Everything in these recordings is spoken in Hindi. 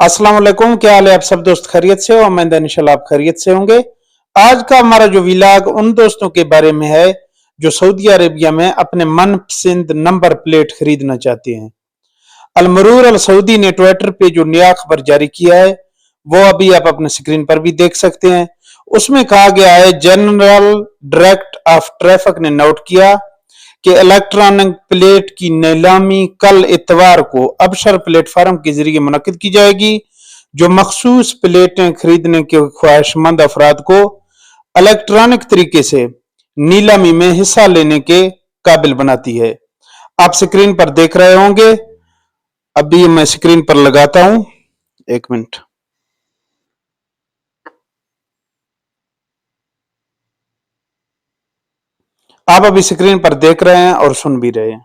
अस्सलाम वालेकुम, क्या हाल है आप सब दोस्त? खैरियत से हो? उम्मीद है इंशाल्लाह आप खैरियत से होंगे। आज का हमारा जो विलाग उन दोस्तों के बारे में है जो सऊदी अरेबिया में अपने मनपसंद नंबर प्लेट खरीदना चाहते हैं। अल मरूर अल सऊदी ने ट्विटर पे जो नया खबर जारी किया है वो अभी आप अपने स्क्रीन पर भी देख सकते हैं। उसमें कहा गया है, जनरल डायरेक्टर ऑफ ट्रैफिक ने नोट किया कि इलेक्ट्रॉनिक प्लेट की नीलामी कल इतवार को अबशर प्लेटफार्म के जरिए मुनक्किद की जाएगी, जो मखसूस प्लेटें खरीदने के ख्वाहिशमंद अफराद को इलेक्ट्रॉनिक तरीके से नीलामी में हिस्सा लेने के काबिल बनाती है। आप स्क्रीन पर देख रहे होंगे, अभी मैं स्क्रीन पर लगाता हूं, एक मिनट। आप अभी स्क्रीन पर देख रहे हैं और सुन भी रहे हैं।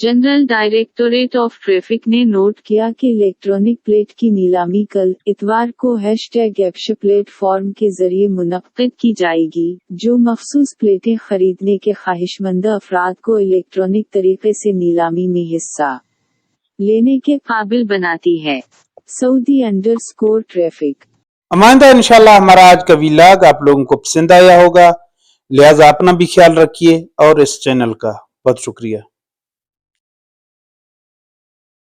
जनरल डायरेक्टोरेट ऑफ ट्रैफिक ने नोट किया कि इलेक्ट्रॉनिक प्लेट की नीलामी कल इतवार को #एबशर प्लेटफॉर्म के जरिए मुनक्किद की जाएगी, जो मखसूस प्लेटें खरीदने के ख्वाहिशमंद अफराद को इलेक्ट्रॉनिक तरीके से नीलामी में हिस्सा लेने के काबिल बनाती है। सऊदी_ट्रैफिक। उम्मीद है इंशाल्लाह हमारा आज का व्लॉग आप लोगों को पसंद आया होगा, लिहाजा अपना भी ख्याल रखिए और इस चैनल का बहुत शुक्रिया।